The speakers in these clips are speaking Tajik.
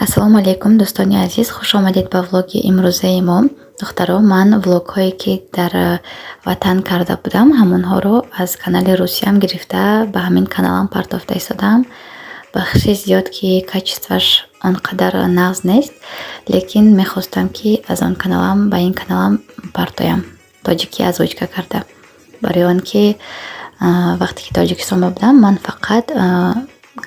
Ассалому алейкум, дӯстони азиз, хуш омадед ба влоги имрӯзаи мо. Духтаро, ман влогҳое ки дар ватан карда будам, ҳамонҳоро аз канали русиям гирифта ба ҳамин каналам партофта истодам. Бахши зиёд ки качестваш он қадар нағз нест, лекин мехостам ки аз он каналам ба ин каналам партоям тоҷикӣ озвучка карда. Барои он ки вақте ки Тоҷикистон будам, ман фақат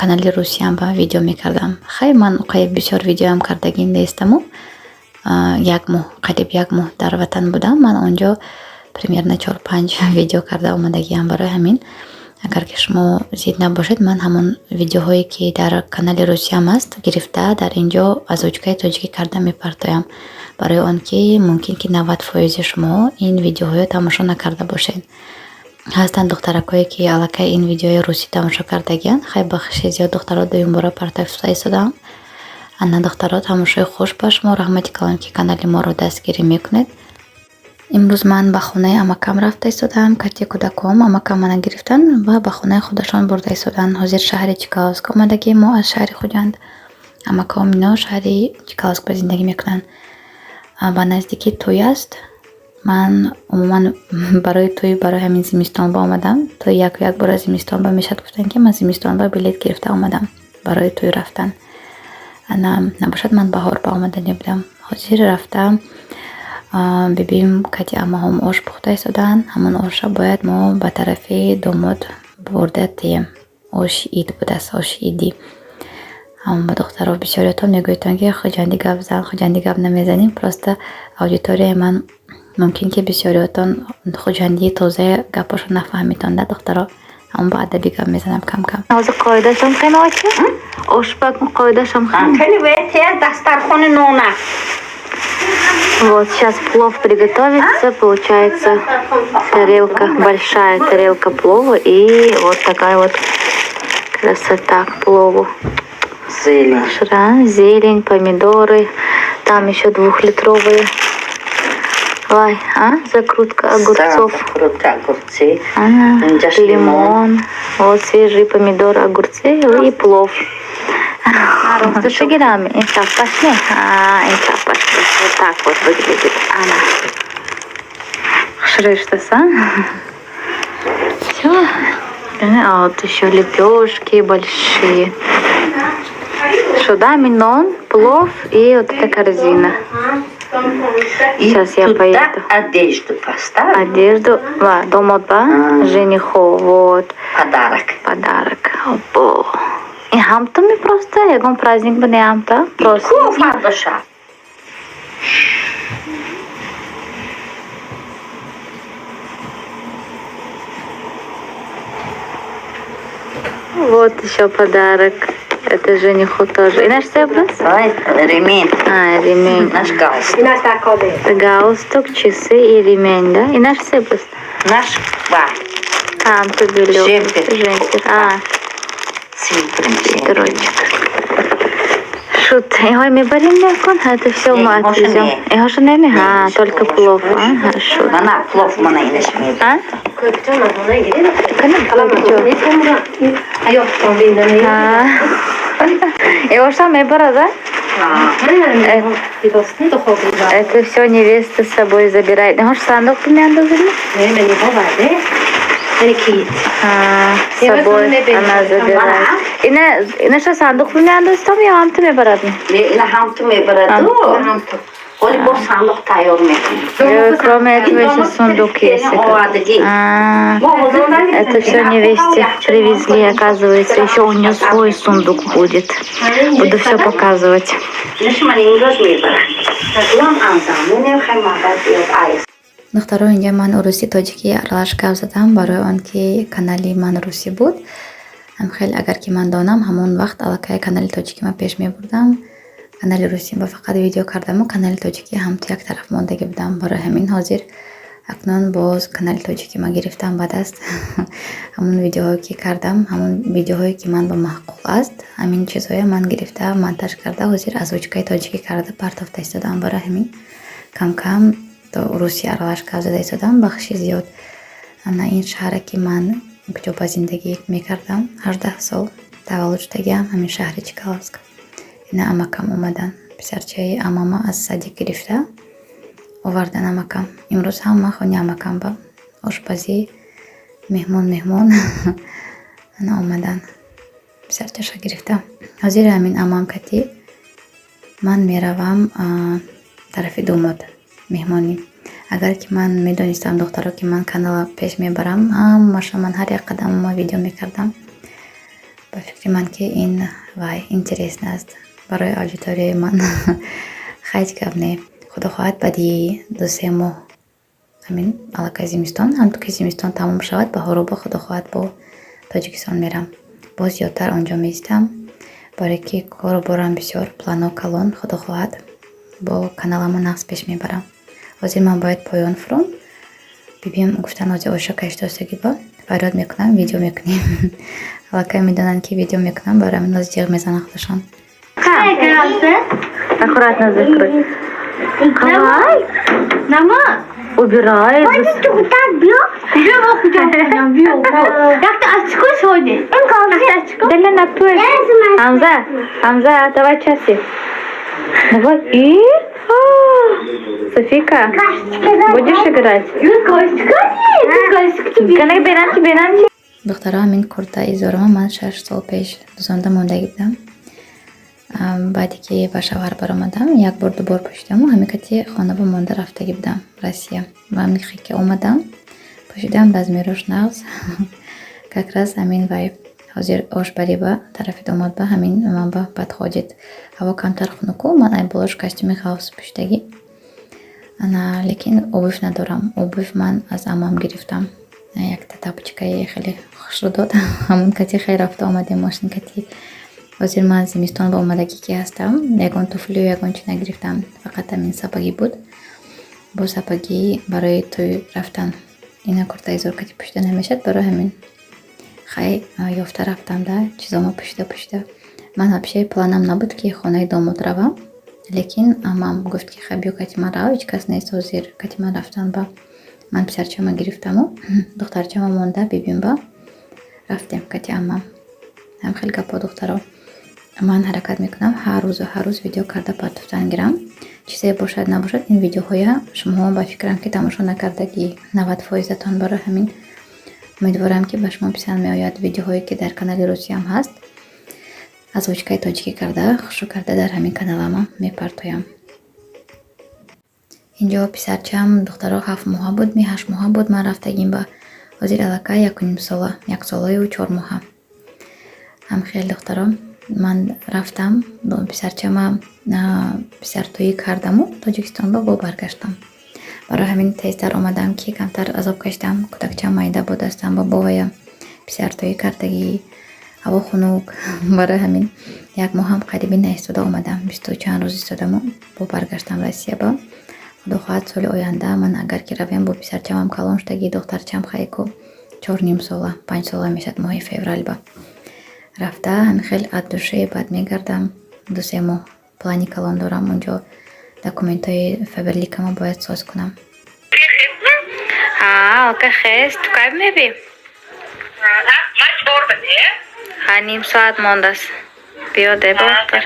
канали русиям ба видео мекардам. Хай ман оқай бисёр видеоам кардагӣ нестаму. Қариб як моҳ дар ватан будам. Ман онҷо примерно 4-5 видео карда омадагиам. Барои ҳамин агар ки шумо зид набошед, ман ҳамон видеоҳое ки дар канали русиям аст гирифта дар инҷо озвучкаи тоҷикӣ карда мепартоям. Барои он ки мумкин ки 90% шумо ин видеоҳоро тамошо накарда бошед. Ҳастанд духтаракое ки аллакай ин видеои русӣ тамошо кардагиянд. Хай бахши зиёд духтаро дуюмбора партофта истодам. Ана духтаро тамошои хуш ба шумо. Раҳмати калон ки канали моро дастгирӣ мекунед. Имрӯз ман ба хонаи амакам рафта истодам. Кати кӯдаком амакам мана гирифтан ва ба хонаи худашон бурда истоданд. Ҳозир шаҳри Чкаловск омадагӣ. Мо аз шаҳри Хуҷанд. Амакам ино шаҳри Чкаловск зиндагӣ мекунанд. Ба наздики тӯй аст. Ман умуман барои тӯй барои ҳамин зимистонба омадам. Тӯй як бора зимистонба мешад гуфтан ки ман зимистонба билет гирифта омадам барои тӯй рафтан. Ана набошад ман баҳорба омадани будам. Ҳозир рафтам бибим кати амаҳом ош пухта истоданд. Ҳамон оша бояд мо ба тарафи домод бурда тием. Оши ид будааст, оши идӣ. Ба духтаро бисёриятон мегӯйтанд ки хуҷандӣ гап зан, хуҷандӣ гап намезанем. Просто аудиторияи ман мумкин ки бисёриятон хуҷандии тозаи гапашо нафаҳмитонда духтаро. Ҳамон ба адабӣ гап мезанам кам-кам. Ҳозир қоидашам қиночи? Ошпак қоидашам хин. Хеле ветер дастархони нона. Вот сейчас плов приготовится, получается тарелка, большая тарелка плова и вот такая вот красота к плову. Зелень. Зелень, помидоры, там еще 2-литровые. Ой, закрутка огурцов. Закрутка огурцы. Лимон. Вот свежие помидоры, огурцы и плов. Шагирами. Иншаллах пошли. Иншаллах пошли. Вот так вот выглядит она. Шрыштаса. Все. А вот еще лепешки большие. Сюда минон, плов и вот эта корзина. Сейчас я поеду. Одежду поставь. Одежду, домода, жениху, вот. Подарок. Опа. И хамтами просто, ягон праздник бане хамта. Просто. Фардоша. Вот еще подарок. Это жениху тоже. И наш себлес? Ремень. Ремень. Наш галстук. Галстук, часы и ремень, да? И наш себлес? Наш Там тубелек. Жемпер. Свитерочек. Шут. Ой, мы барим мякон, это все мы отвезем. Его же не только плов. Шут. Мана плов мана инешмеет. Его что мы бара, да? Это все невеста с собой забирает. Его что сандук племянда взяли? С собой она забирает. И на что сандук племянда там я вам тебе барадны? Ина хамту ме бараду. Оли бо сандук тайор мекунем. Кроме этого еще сундук есть. Это все невесте привезли, оказывается. Еще у нее свой сундук будет. Буду все показывать. Духтаро, инҷа ман урусӣ тоҷикӣ аралаш гап задам барои он ки канали ман русӣ буд. Хеле агар ки ман донам ҳамон вақт аллакай канали тоҷикӣ ма пеш мебурдам. Канали русӣ ба фақат видео кардаму канали тоҷикӣ ҳам ту як тараф мондагӣ будам. Барои ҳамин ҳозир акнун боз канали тоҷикӣ ма гирифтам ба даст. Ҳамон видеоҳое ки кардам, ҳамон видеоҳое ки ман ба маъқул аст, ҳамин чизҳоя ман гирифта монтаж карда ҳозир озвучкаи тоҷикӣ карда партофта истодам. Барои ҳамин кам-кам то русӣ аралаш гап зада истодам. Бахши зиёд ана ин шаҳре ки ман куҷо ба зиндагӣ мекардам 18 сол таваллуд шудагиам, ҳамин шаҳри Чкаловск. ина амакам омадан. Писарчаи амама аз Садик гирифта овардан амакам. Имрӯз ҳама хони амакам ба ошпазӣ меҳмон ана омадан. Писарчаша гирифта. Ҳозир ҳамин амам кати ман меравам тарафи думод меҳмонӣ. Агар ки ман медонистам духтаро ки ман канала пеш мебарам, ҳамаша ман ҳар як қадамама видео мекардам. ба фикри ман ки ин вай интересно аст барои аудиторияи ман. Хайч гап не. Худо хоҳад баъди 2-3 моҳ ҳамин аллакай зимистон, ҳамту ки зимистон тамом шавад, баҳоробо худо хоҳад бо Тоҷикистон мерам. Боз зиёдтар онҷо меистам, барое ки кору борам бисёр плано калон. Худо хоҳад бо каналама нағз пеш мебарам. ҳозир ман бояд поён фурӯм бибиём гуфтан ҳозир ошо каштостагӣ ба фарёд мекунам, видео мекунем. аллакай медонанд ки видео мекунам, барои ҳамин ҳозир ҷиғ мезанад худашон. Аккуратно закрой. Давай. Нама? Убирай. Так, бьё. Бьё, бьё. Как-то очко сегодня. Дали на твой. Хамза, давай часи. Давай. И? Софика, будешь играть? Духтара ҳамин куртаи зорама ман 6 сол пеш дузонда мондагӣ будам. Баъде ки ба шавҳар баромадам, як бор дубор пӯшидаму ҳамин кати хона ба монда рафтагӣ будам Россия. Ва ҳамин хи ки омадам пӯшидам размерош нағз. Как раз ҳамин вай ҳозир ошбарӣ ба тарафи домод ба ҳамин ман ба бадхоҷат. ҳаво камтар хунуку, ман айболош костюми хавс пӯшидагӣ. Ана лекин обув надорам. Обув ман аз амам гирифтам. Якта тапочкаи хеле хушрӯ дод. ҳамон кати хай рафта омадем мошин кати. ҳозир ман зимистон ба омадагӣ ки ҳастам, ягон туфлию ягон чи нагирифтам. Фақат ҳамин сапагӣ буд. Бо сапагӣ барои тӯй рафтан ина куртаи зор кати пӯшида намешад, барои ҳамин хай ёфта рафтам да чизома пӯшида. Ман вообще планам набуд ки хонаи домод равам, лекин амам гуфт ки хай биё кати ман рав, ҳеҷ кас нест ҳозир кати ман рафтан ба. Ман писарчама гирифтаму духтарчама монда бибиём ба рафтем кати амам. ҳам хел гапо духтаро. Ман ҳаракат мекунам ҳар рӯз видео карда партуфтан гирам. Чизе бошад набошад ин видеоҳоя шумоҳо ба фикрам ки тамошо накардагӣ 90%-тон. Барои ҳамин умедворам ки ба шумо писанд меояд видеоҳое ки дар канали русиям ҳаст. Озвучкаи тоҷикӣ карда хушрӯ карда дар ҳамин каналама мепартоям. инҷо писарчам духтаро 7 моҳа буд, 8 моҳа буд ман рафтагим ба. ҳозир аллакай 1.5 сола, 1 солаю 4 моҳа. ҳам хел духтаро ман рафтам писарчама писартӯӣ кардаму Тоҷикистон ба баргаштам. барои ҳамин тезтар омадам ки камтар азоб кашидам. кӯдакчам майда буд ҳастам ба бовая писартӯӣ кардагӣ ҳаво хунук. барои ҳамин 1 моҳам қариби наистода омадам. 20 чанд рӯз истодаму бо баргаштам Россия ба. худо хоҳад соли оянда ман агар ки равем бо писарчамам калон шудагӣ, духтарчам хайку 4.5 сола 5 сола мешад моҳи феврал ба. рафта ҳамин хел ад душе баъд мегардам. 2-3 моҳ плани калон дорам. онҷо документҳои фаберликама бояд соз кунам. Окей, хест. Ту кайф меби? ним соат мондааст. биё дебортар.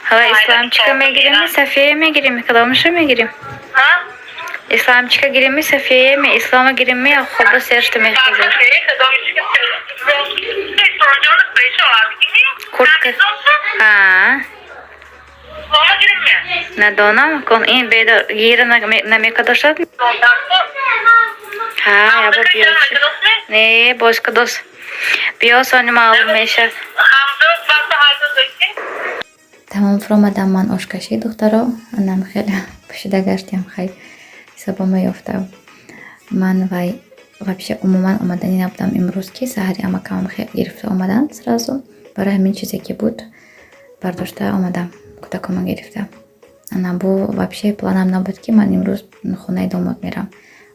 ҳала исламчика мегирими, София мегирими? Кадомаша мегирим? исламчика гирими, София ме? Ислама гирими, я хоба сершта мехазар. Куртка. Надонам кон ин бедор гира намекадошад. Я бо биё. Не, бошка дос. биё сони маълум мешад. тамом фуромадам ман ошкашӣ духтаро. анам хеле пӯшида гаштем хай ҳисобама ёфтам. ман вай вообще умуман омадани набудам имрӯз ки саҳари амакамам гирифта омадан сразу. барои ҳамин чизе ки буд бардошта омадам кӯдакама гирифта. ана бу вообще планам набуд ки ман имрӯз хонаи домод мерам.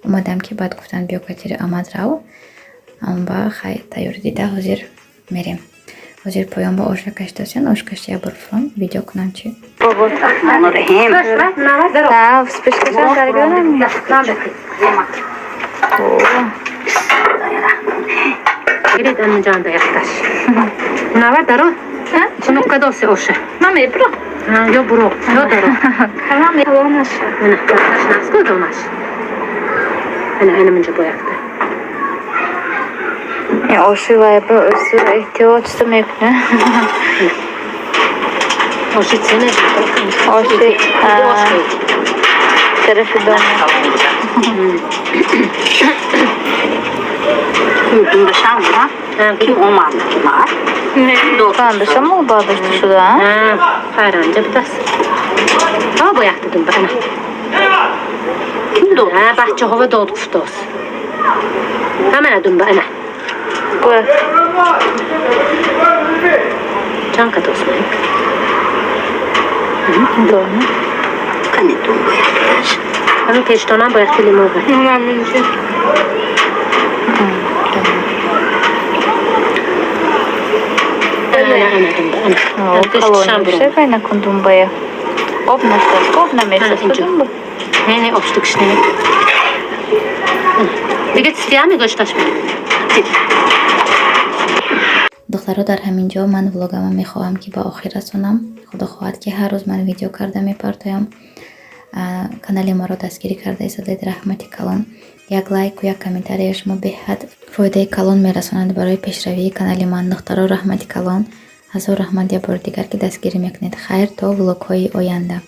омадам ки баъд гуфтан биё катири амад рав. амба хай тайёр дида ҳозир мерем. ҳозир поён ба оша каштасен. ошкаши я бор фрон видео кунам чи. Кунукка досы оши. Мама, и про. Yo bro. Yo doro. Tamam, yalan aşağı. Ana taş nas koy da onaş. Ana mince boyaktı. Ya o şu var bu üstü ihtiyaç istemek ne? Oşi sene. Oşi. Tarafı dönme. Bunda şam var. Kim olmadı var. Ben de şam mı bağdaştı şurada? Ha, paranca bitas. Ha boyaktı dün bana. Kim doğdu? Ha bahçe hava doğdu kuftos. Hemen dün bana. Bu. Çanka dostu. Doğru. Kanı doğdu arkadaş. Hani teştonan boyaktı limon var. Hemen mince. Ana dün bana. O kalon işte ben akundum baya. Obna mesaj kudum bu. Ne opştuk işte. Digit istiyami goştaş mı? دخترها در همین جا من ولاگم میخواهم که به آخر رسانم. خدا خواهد که هر روز من ویدیو کرده میپرتایم. کانال ما را دستگیری کرده ایستادید رحمتی کلان. یک لایک و یک کامنتاری شما به حد فایده کلان میرسانند برای پیشروی کانال من. دخترها رحمتی کلان. هزار رحمت یا بار دیگر که دستگیری میکنید. خیر تا ولاگ های آینده.